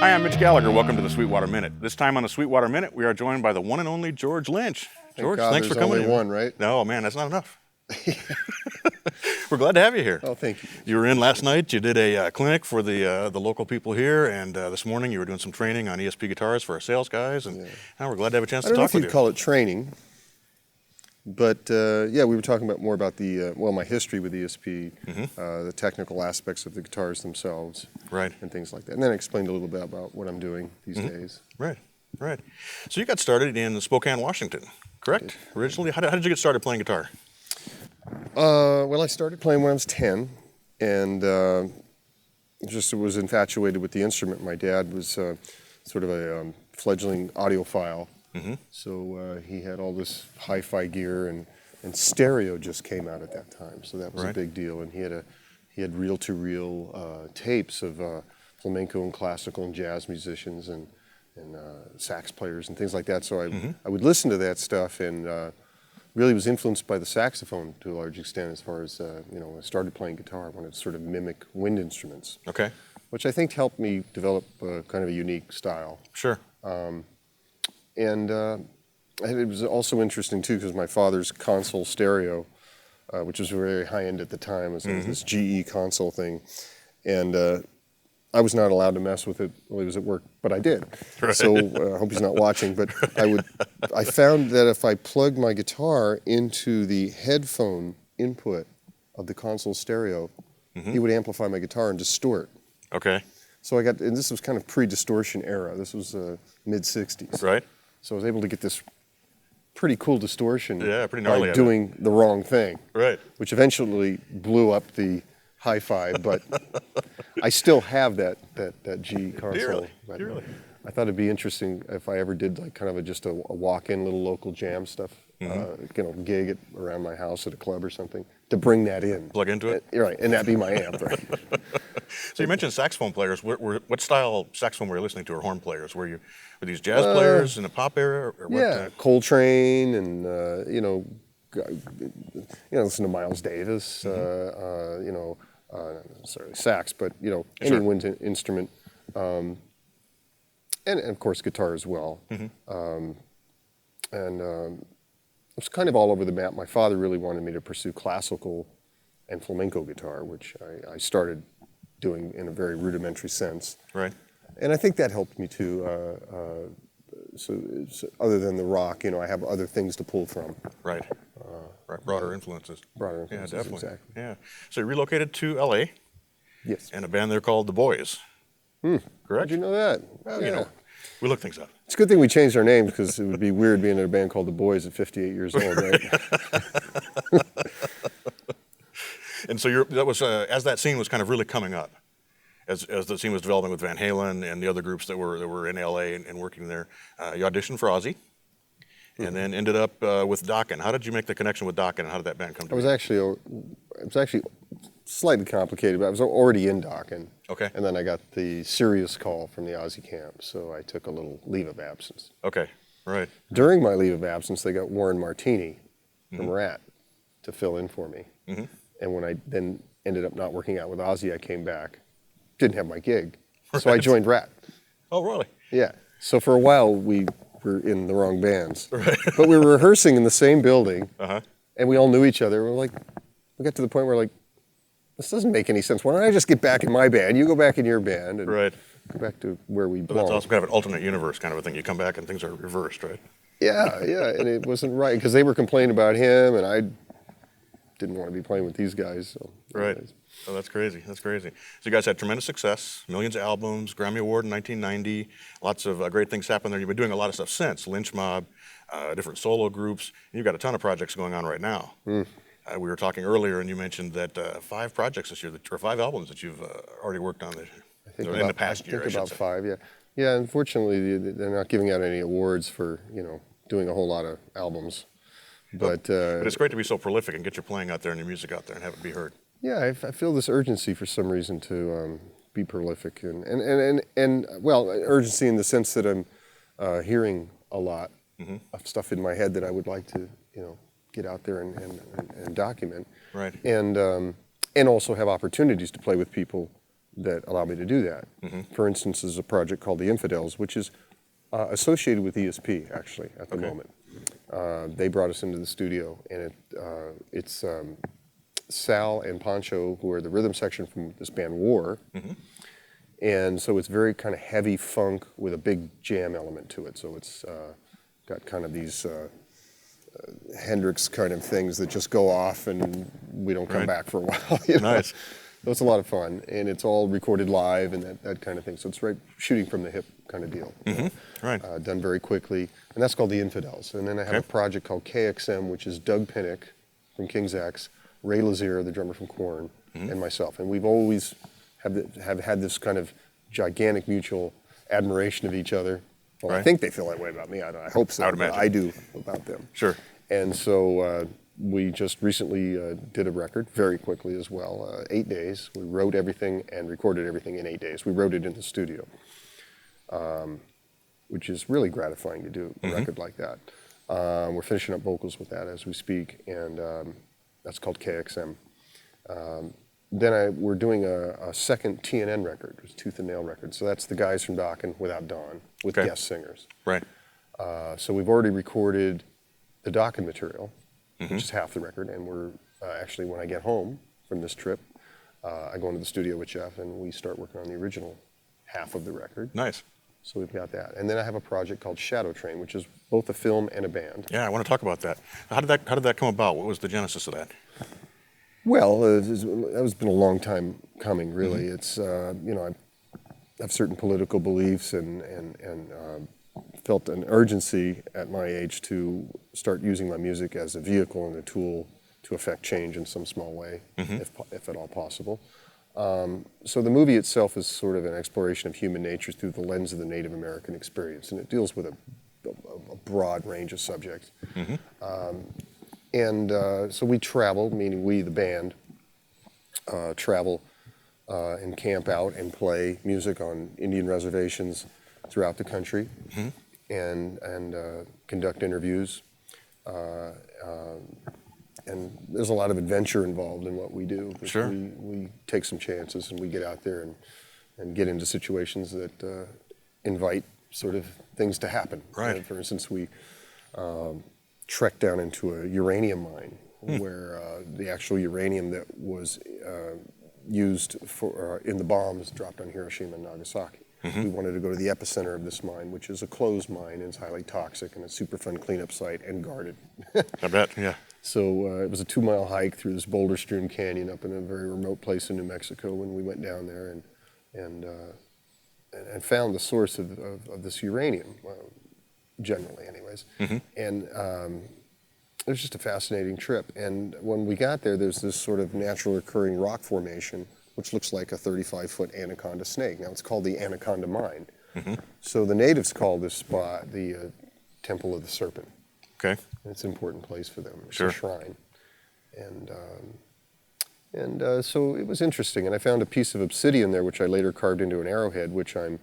Hi, I'm Mitch Gallagher. Welcome to the Sweetwater Minute. This time on the Sweetwater Minute, we are joined by the one and only George Lynch. George, thanks for coming. There's only one, right? No, man, that's not enough. We're glad to have you here. Oh, thank you. You were in last night. You did a clinic for the local people here, and this morning you were doing some training on ESP guitars for our sales guys, and now we're glad to have a chance to talk with you. I don't know if you'd call it training, but yeah, we were talking more about the my history with ESP, the technical aspects of the guitars themselves, right, and things like that. And then I explained a little bit about what I'm doing these days. Right, right. So you got started in Spokane, Washington, correct? Originally, how did you get started playing guitar? Well, I started playing when I was 10, and just was infatuated with the instrument. My dad was sort of a fledgling audiophile, so he had all this hi-fi gear, and stereo just came out at that time, so that was a big deal. And he had reel-to-reel tapes of flamenco and classical and jazz musicians and sax players and things like that. So I would listen to that stuff, and really was influenced by the saxophone to a large extent, as far as when I started playing guitar, I wanted to sort of mimic wind instruments. Okay. Which I think helped me develop kind of a unique style. Sure. And it was also interesting too, because my father's console stereo, which was very high end at the time, was this GE console thing, and I was not allowed to mess with it while he was at work, but I did. Right. So I hope he's not watching. But I found that if I plugged my guitar into the headphone input of the console stereo, he would amplify my guitar and distort. Okay. So and this was kind of pre-distortion era. This was mid-'60s. Right. So I was able to get this pretty cool distortion pretty gnarly by doing the wrong thing. Right. Which eventually blew up the hi-fi, but I still have that G console. Do you really? I thought it'd be interesting if I ever did like kind of just a walk-in little local jam stuff, gig around my house at a club or something, to bring that in. Plug into it? Right, and that'd be my amp, right? So you mentioned saxophone players. What style saxophone were you listening to, or horn players? Were these jazz players in the pop era? Or what? Yeah, Coltrane and, listen to Miles Davis, not necessarily sax, but any wind instrument, and of course guitar as well. It was kind of all over the map. My father really wanted me to pursue classical and flamenco guitar, which I started doing in a very rudimentary sense. Right. And I think that helped me too. So other than the rock, I have other things to pull from. Right. Broader influences. Broader influences, definitely. Exactly. Yeah. So you relocated to L.A. Yes. And a band there called The Boys. Correct? How'd you know that? Well, we look things up. It's a good thing we changed our names, because it would be weird being in a band called The Boys at 58 years old, right? And so that was as that scene was kind of really coming up, as the scene was developing with Van Halen and the other groups that were in L.A. and working there, you auditioned for Ozzy. And then ended up with Dokken. How did you make the connection with Dokken, and how did that band come to It was actually slightly complicated, but I was already in Dokken. Okay. And then I got the serious call from the Ozzy camp, so I took a little leave of absence. Okay, right. During my leave of absence, they got Warren Martini from Rat to fill in for me. And when I then ended up not working out with Ozzy, I came back, didn't have my gig, so I joined Rat. Oh, really? Yeah. So for a while, we were in the wrong bands. Right. But we were rehearsing in the same building, and we all knew each other. We got to the point where this doesn't make any sense. Why don't I just get back in my band? You go back in your band, and go back to where we belong. That's also kind of an alternate universe kind of a thing. You come back and things are reversed, right? Yeah, and it wasn't right, because they were complaining about him, and I didn't want to be playing with these guys. So right. Oh, that's crazy. That's crazy. So you guys had tremendous success, millions of albums, Grammy Award in 1990, lots of great things happened there. You've been doing a lot of stuff since, Lynch Mob, different solo groups. And you've got a ton of projects going on right now. We were talking earlier, and you mentioned that 5 projects this year, or 5 albums that you've already worked on this year, in the past year, I should say. 5, yeah. Yeah, unfortunately, they're not giving out any awards for, doing a whole lot of albums. But it's great to be so prolific and get your playing out there and your music out there and have it be heard. yeah, I feel this urgency for some reason to be prolific and well, urgency in the sense that I'm hearing a lot of stuff in my head that I would like to, get out there and document. Right. And also have opportunities to play with people that allow me to do that. For instance, there's a project called The Infidels, which is associated with ESP, actually, at the moment. They brought us into the studio, and it's Sal and Pancho, who are the rhythm section from this band War. And so it's very kind of heavy funk with a big jam element to it. So it's got kind of these Hendrix kind of things that just go off and we don't come back for a while. Nice. So it's a lot of fun, and it's all recorded live and that kind of thing. So it's right shooting from the hip kind of deal. Right. Done very quickly, and that's called The Infidels. And then I have a project called KXM, which is Doug Pinnick from King's X, Ray Lazier, the drummer from Korn, and myself. And we've always have had this kind of gigantic mutual admiration of each other. Well, I think they feel that way about me. I hope so. I would imagine. I do about them. Sure. And so we just recently did a record very quickly as well, 8 days. We wrote everything and recorded everything in 8 days. We wrote it in the studio, which is really gratifying to do a record like that. We're finishing up vocals with that as we speak, and that's called KXM. Then we're doing a second TNN record, it's Tooth and Nail record. So that's the guys from Dokken without Dawn, with guest singers. Right. So we've already recorded the Dokken material, which is half the record, and we're actually, when I get home from this trip, I go into the studio with Jeff and we start working on the original half of the record. Nice. So we've got that. And then I have a project called Shadow Train, which is both a film and a band. Yeah, I want to talk about that. How did that come about? What was the genesis of that? Well, that has been a long time coming, really. It's, I have certain political beliefs and felt an urgency at my age to start using my music as a vehicle and a tool to affect change in some small way, if at all possible. So the movie itself is sort of an exploration of human nature through the lens of the Native American experience, and it deals with a broad range of subjects. So we travel, meaning we, the band, travel and camp out and play music on Indian reservations throughout the country, and conduct interviews. And there's a lot of adventure involved in what we do. Sure. We take some chances and we get out there and get into situations that invite sort of things to happen. Right. For instance, we trekked down into a uranium mine where the actual uranium that was used for in the bombs dropped on Hiroshima and Nagasaki. We wanted to go to the epicenter of this mine, which is a closed mine and it's highly toxic and a super fun cleanup site and guarded. I bet, yeah. So it was a 2-mile hike through this boulder-strewn canyon up in a very remote place in New Mexico when we went down there and found the source of this uranium, generally anyways. And it was just a fascinating trip. And when we got there, there's this sort of natural occurring rock formation which looks like a 35-foot anaconda snake. Now it's called the Anaconda Mine. So the natives call this spot the Temple of the Serpent. Okay. And it's an important place for them. It's Sure. a shrine. And so it was interesting. And I found a piece of obsidian there, which I later carved into an arrowhead, which I'm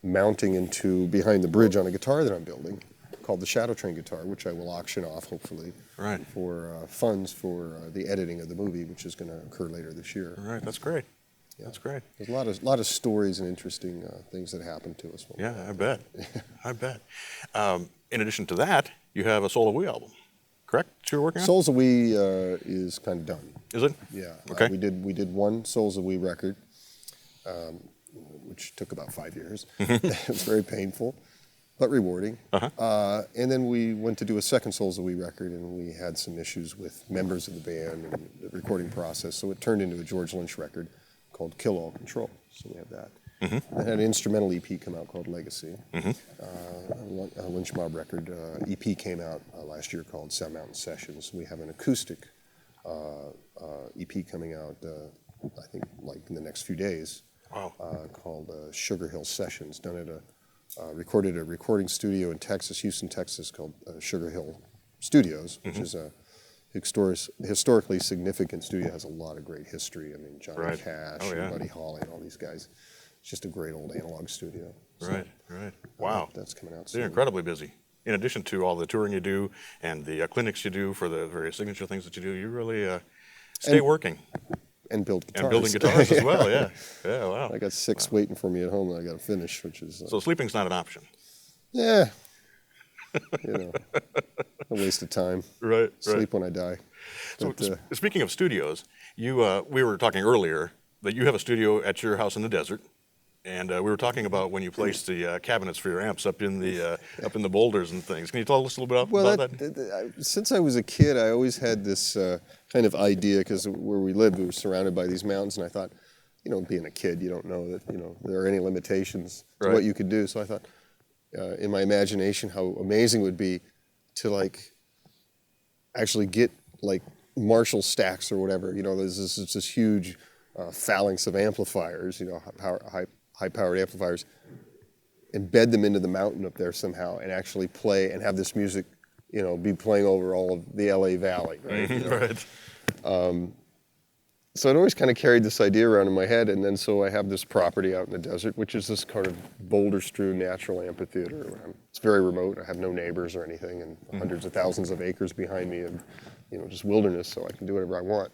mounting into behind the bridge on a guitar that I'm building, called the Shadow Train guitar, which I will auction off, hopefully, for funds for the editing of the movie, which is going to occur later this year. Right, that's great. Yeah. That's great. There's a lot of stories and interesting things that happened to us. Yeah, I bet. I bet. In addition to that, you have a Soul of We album, correct? That you're working on? Souls of We is kind of done. Is it? Yeah. Okay. We did one Souls of We record, which took about 5 years. It was very painful. but rewarding. Uh-huh. And then we went to do a second Souls of We record, and we had some issues with members of the band and the recording process, so it turned into a George Lynch record called Kill All Control. So we have that. Mm-hmm. I had an instrumental EP come out called Legacy. Mm-hmm. A Lynch Mob record EP came out last year called Sound Mountain Sessions. We have an acoustic EP coming out, I think, like in the next few days. Wow. Called Sugar Hill Sessions, done at recorded at a recording studio in Texas, Houston, Texas, called Sugar Hill Studios, which is a historically significant studio. Has a lot of great history. I mean, Johnny Right. Cash Oh, yeah. and Buddy Holly and all these guys. It's just a great old analog studio. So, Right. Wow. that's coming out So soon. you're incredibly busy. In addition to all the touring you do and the clinics you do for the various signature things that you do, you really stay working And build guitars. and building guitars as well. Yeah. Yeah. Wow. I got 6 waiting for me at home that I got to finish, which is So sleeping's not an option. yeah, a waste of time. Right. Sleep when I die. So But, speaking of studios, we were talking earlier that you have a studio at your house in the desert, and we were talking about when you placed the cabinets for your amps up in the boulders and things. Can you tell us a little bit about that? Since I was a kid, I always had this kind of idea, because where we lived, we were surrounded by these mountains, and I thought, being a kid, you don't know that there are any limitations to Right. what you could do. So I thought, in my imagination, how amazing it would be to actually get Marshall stacks or whatever. There's this huge phalanx of amplifiers, high-powered amplifiers, embed them into the mountain up there somehow, and actually play and have this music, be playing over all of the LA Valley, right? Right. So I'd always kind of carried this idea around in my head, and then so I have this property out in the desert, which is this kind of boulder-strewn natural amphitheater. It's very remote. I have no neighbors or anything, and hundreds of thousands of acres behind me, and just wilderness, so I can do whatever I want.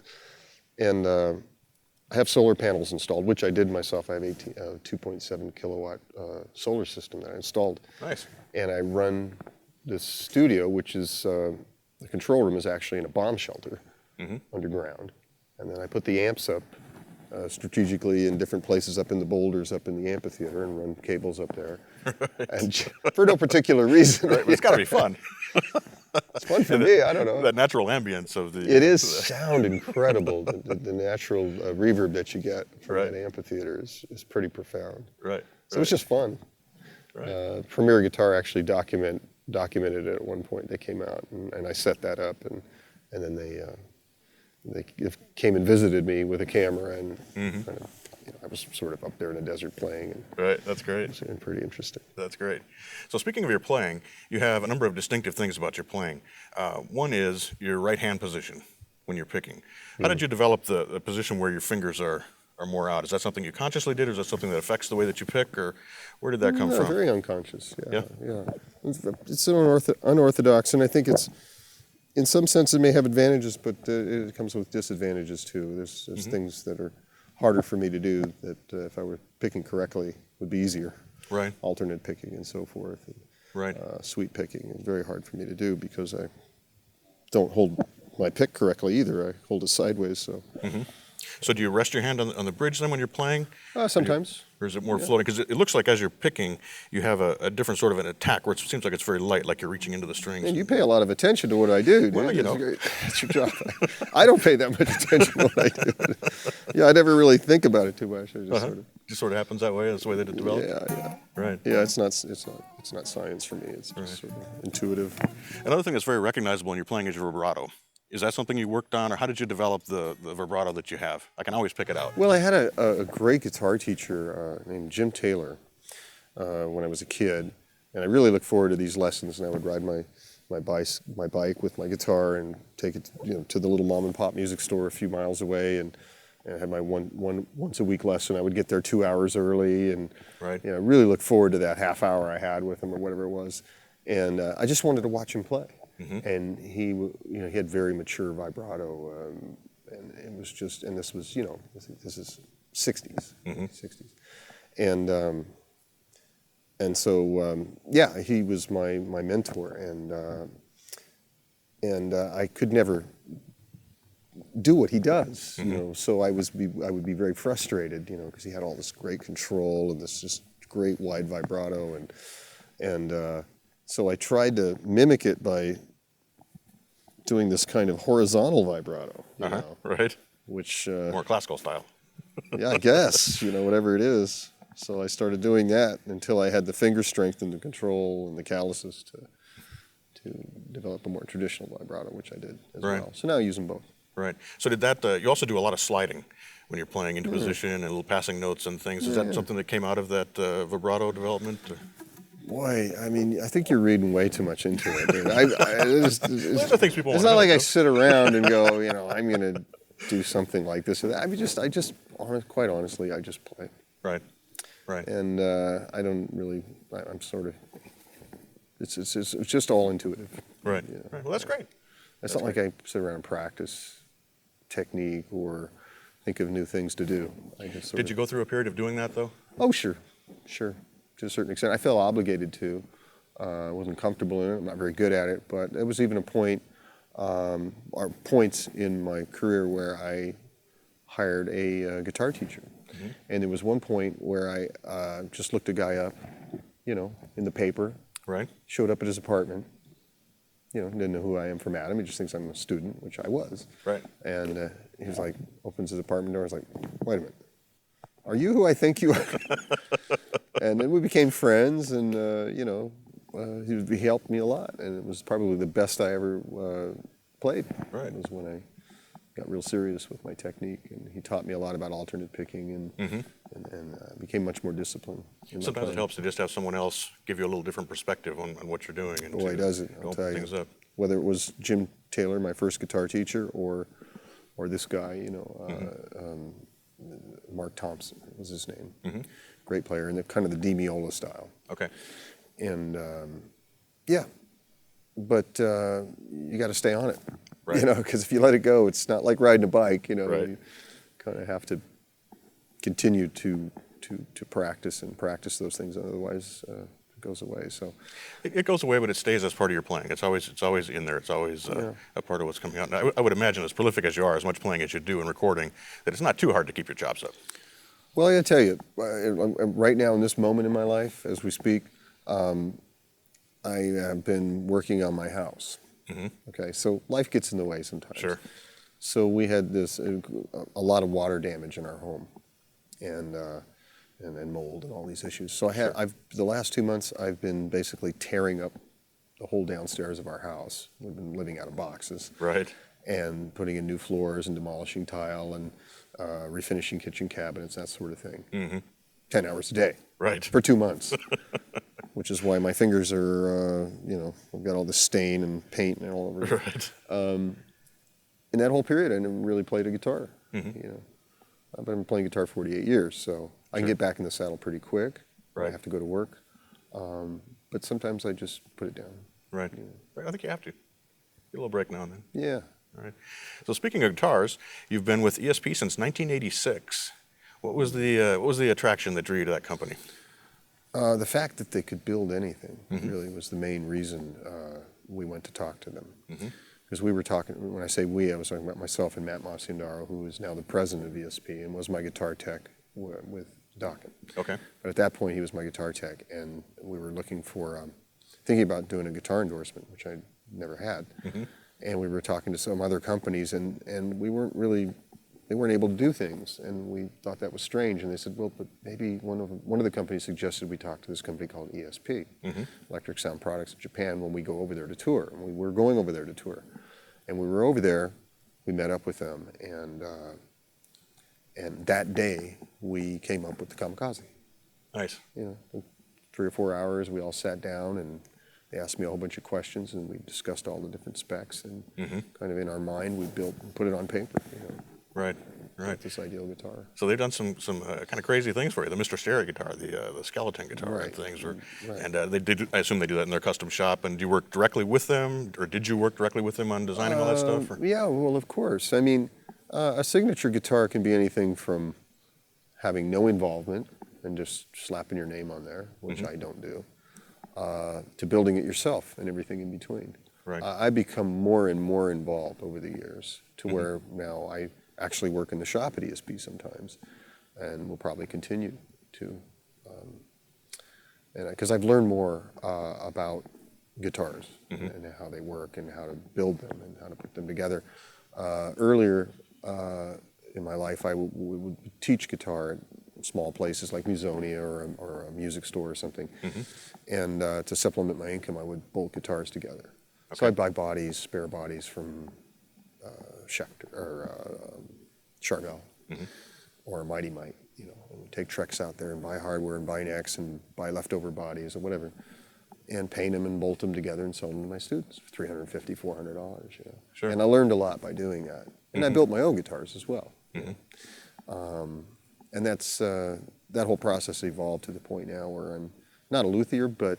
And I have solar panels installed, which I did myself. I have 2.7 kilowatt solar system that I installed. Nice. And I run this studio, which is the control room is actually in a bomb shelter underground. And then I put the amps up strategically in different places up in the boulders, up in the amphitheater, and run cables up there. Right. And for no particular reason. Right, but it's got to be fun. It's fun for me, I don't know. That natural ambience of the... It is sound incredible. The natural reverb that you get from Right. that amphitheater is pretty profound. Right. So it's just fun. Right. Premier Guitar actually documented it at one point. They came out, and I set that up, and then they came and visited me with a camera, and kind of, I was sort of up there in the desert playing, and Right. That's great. it's been pretty interesting. That's great. So speaking of your playing, you have a number of distinctive things about your playing. One is your right hand position when you're picking. How did you develop the position where your fingers are more out? Is that something you consciously did, or is that something that affects the way that you pick, or where did that come No, from? very unconscious. Yeah? Yeah. It's unorthodox, and I think it's, in some sense, it may have advantages, but it comes with disadvantages too. There's things that are harder for me to do that if I were picking correctly would be easier. Right. Alternate picking and so forth. And, Right. sweep picking is very hard for me to do because I don't hold my pick correctly either. I hold it sideways. So So do you rest your hand on the bridge then when you're playing? sometimes. Or is it more floating? Because it looks like as you're picking, you have a different sort of an attack where it seems like it's very light, like you're reaching into the strings. And you pay a lot of attention to what I do, dude. Well, That's your job. I don't pay that much attention to what I do. Yeah, I never really think about it too much. I just sort of. Just sort of happens that way. That's the way that it develops. Yeah. Right. Yeah, it's not science for me. It's just sort of intuitive. Another thing that's very recognizable when you're playing is your vibrato. Is that something you worked on, or how did you develop the vibrato that you have? I can always pick it out. Well, I had a great guitar teacher named Jim Taylor when I was a kid, and I really look forward to these lessons. And I would ride my bike with my guitar and take it to the little mom and pop music store a few miles away, and I had my once a week lesson. I would get there 2 hours early, and Right. I really look forward to that half hour I had with him or whatever it was, and I just wanted to watch him play. And he had very mature vibrato, and it was just, and this was, this is 60s, 60s, and so he was my mentor, and I could never do what he does, so I would be very frustrated, because he had all this great control and this just great wide vibrato, And so I tried to mimic it by doing this kind of horizontal vibrato, you know, Right. which, More classical style. yeah, I guess, you know, whatever it is. So I started doing that until I had the finger strength and the control and the calluses to develop a more traditional vibrato, which I did as Right. well. So now I use them both. Right. So did that, you also do a lot of sliding when you're playing into position and little passing notes and things. Is that something that came out of that vibrato development? Boy, I mean, I think you're reading way too much into it. Dude. Those are things people It's want to not know, like I Joe. sit around and go, you know, I'm going to do something like this or that. Quite honestly, I just play. Right. Right. And I don't really, I'm sort of, it's just all intuitive. Right. You know. Right. Well, that's great. It's not like I sit around and practice technique or think of new things to do. I just sort Did of, you go through a period of doing that, though? Oh, sure. To a certain extent. I felt obligated to. I wasn't comfortable in it. I'm not very good at it. But there was even a point, or points in my career where I hired a guitar teacher. And there was one point where I just looked a guy up, you know, in the paper. Right. Showed up at his apartment. You know, didn't know who I am from Adam. He just thinks I'm a student, which I was. Right. And he was like, opens his apartment door. I was like, wait a minute. Are you who I think you are? And then we became friends, and you know, he helped me a lot, and it was probably the best I ever played. Right. It was when I got real serious with my technique, and he taught me a lot about alternate picking, and became much more disciplined. In my Sometimes it playing. helps to just have someone else give you a little different perspective on what you're doing. And Boy, to does it! I'll open tell you. things up. Whether it was Jim Taylor, my first guitar teacher, or this guy, you know, Mark Thompson was his name. Great player, and kind of the Di Meola style. Okay. And yeah, but you got to stay on it, Right. you know, because if you let it go, it's not like riding a bike. You know, Right. you kind of have to continue to practice those things, otherwise it goes away. So It goes away, but it stays as part of your playing. It's always in there. It's always a part of what's coming out. And I would imagine, as prolific as you are, as much playing as you do and recording, that it's not too hard to keep your chops up. well, I got to tell you, right now in this moment in my life, as we speak, I have been working on my house. Okay, so life gets in the way sometimes. Sure. So we had this a lot of water damage in our home, and mold and all these issues. So the last 2 months I've been basically tearing up the whole downstairs of our house. We've been living out of boxes. Right. And putting in new floors and demolishing tile and refinishing kitchen cabinets, that sort of thing. 10 hours a day. Right. For 2 months. Which is why my fingers are, you know, I've got all this stain and paint and all over. Right. In that whole period, I never really played a guitar. You know, I've been playing guitar 48 years, so I can get back in the saddle pretty quick. When I Right. have to go to work, but sometimes I just put it down. Right. Right. I think you have to. Get a little break now and then. Yeah. All right. So speaking of guitars, you've been with ESP since 1986. What was the attraction that drew you to that company? The fact that they could build anything really was the main reason we went to talk to them. Because we were talking, when I say we, I was talking about myself and Matt Masiandaro, who is now the president of ESP and was my guitar tech with Dokken. Okay. But at that point, he was my guitar tech, and we were looking for, thinking about doing a guitar endorsement, which I never had. And we were talking to some other companies, and they weren't able to do things, and we thought that was strange. And they said, well, but maybe one of the companies suggested we talk to this company called ESP, Electric Sound Products of Japan, when we go over there to tour. And we were going over there to tour, and we were over there. We met up with them, and that day we came up with the Kamikaze. Nice. You know, 3 or 4 hours, we all sat down, and they asked me a whole bunch of questions, and we discussed all the different specs, and kind of in our mind, we put it on paper. You know, Right. Right. this ideal guitar. So they've done some kind of crazy things for you. The Mr. Stereo guitar, the skeleton guitar and Right. things. Right. And they did. I assume they do that in their custom shop. And do you work directly with them, or did you work directly with them on designing all that stuff? Or? Yeah, well, of course. I mean, a signature guitar can be anything from having no involvement and just slapping your name on there, which I don't do, to building it yourself and everything in between. Right. I've become more and more involved over the years to where now I actually work in the shop at ESP sometimes, and will probably continue to and because I've learned more about guitars and how they work and how to build them and how to put them together. Earlier in my life, I would teach guitar at small places like Musonia or a music store or something. And to supplement my income, I would bolt guitars together. Okay. So I'd buy bodies, spare bodies from Schecter or Charvel or Mighty Mite. You know, and we'd take treks out there and buy hardware and buy necks and buy leftover bodies or whatever, and paint them and bolt them together and sell them to my students for $350, $400. You know, sure. And I learned a lot by doing that. And I built my own guitars as well. And that's that whole process evolved to the point now where I'm not a luthier, but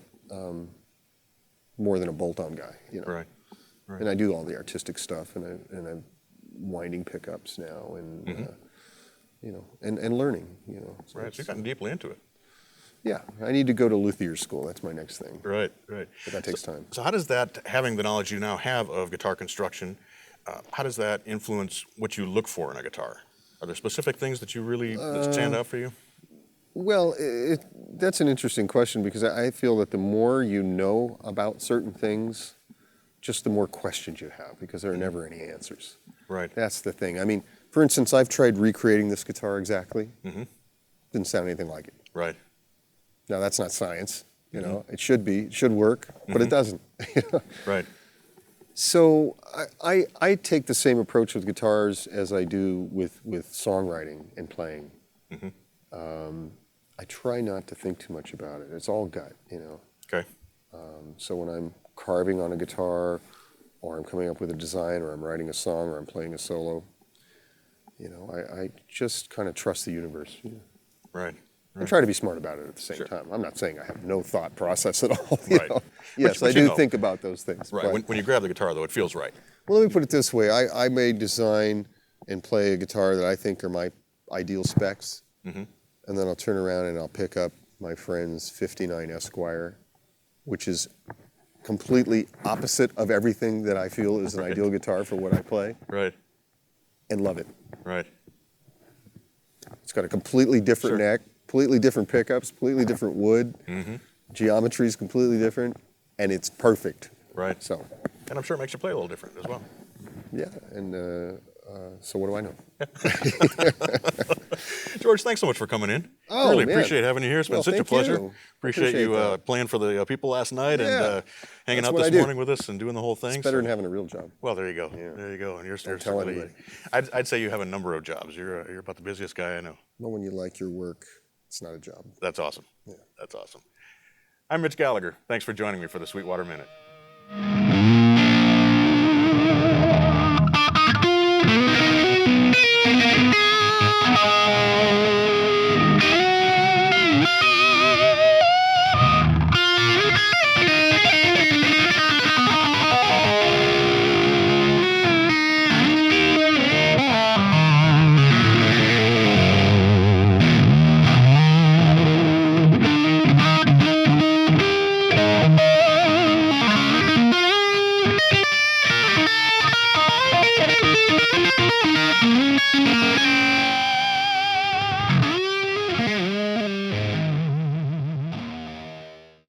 more than a bolt-on guy. You know, right. And I do all the artistic stuff, and I'm winding pickups now, and you know, and learning. You know, so right. So you've gotten deeply into it. Yeah, I need to go to luthier school. That's my next thing. Right, right. But that takes time. So how does that, having the knowledge you now have of guitar construction, how does that influence what you look for in a guitar? Are there specific things that you really that stand out for you? Well, that's an interesting question, because I feel that the more you know about certain things, just the more questions you have, because there are never any answers. Right. That's the thing. I mean, for instance, I've tried recreating this guitar exactly. Didn't sound anything like it. Right. Now, that's not science. You know, it should be, it should work, but it doesn't. Right. So I take the same approach with guitars as I do with songwriting and playing. I try not to think too much about it. It's all gut, you know. Okay. So when I'm carving on a guitar, or I'm coming up with a design, or I'm writing a song, or I'm playing a solo, you know, I just kind of trust the universe. You know? Right. And try to be smart about it at the same time. I'm not saying I have no thought process at all. You Right. know? Yes, But I do know. think about those things. Right. But, When you grab the guitar, though, it feels right. well, let me put it this way. I may design and play a guitar that I think are my ideal specs, and then I'll turn around and I'll pick up my friend's 59 Esquire, which is completely opposite of everything that I feel is an ideal guitar for what I play, Right. and love it. Right. It's got a completely different neck, completely different pickups, completely different wood, geometry is completely different, and it's perfect. Right. So, And I'm sure it makes you play a little different as well. yeah, and so what do I know? George, thanks so much for coming in. Oh, really man. appreciate having you here. It's been Well, such a thank pleasure. you. Appreciate you that. playing for the people last night Yeah. and hanging That's out what this I do. morning with us and doing the whole thing. It's better So- than having a real job. Well, there you go. Yeah. There you go. And you're tell certainly, anybody. I'd say you have a number of jobs. You're about the busiest guy I know. Well, when you like your work, it's not a job. That's awesome. Yeah. That's awesome. I'm Mitch Gallagher. Thanks for joining me for the Sweetwater Minute.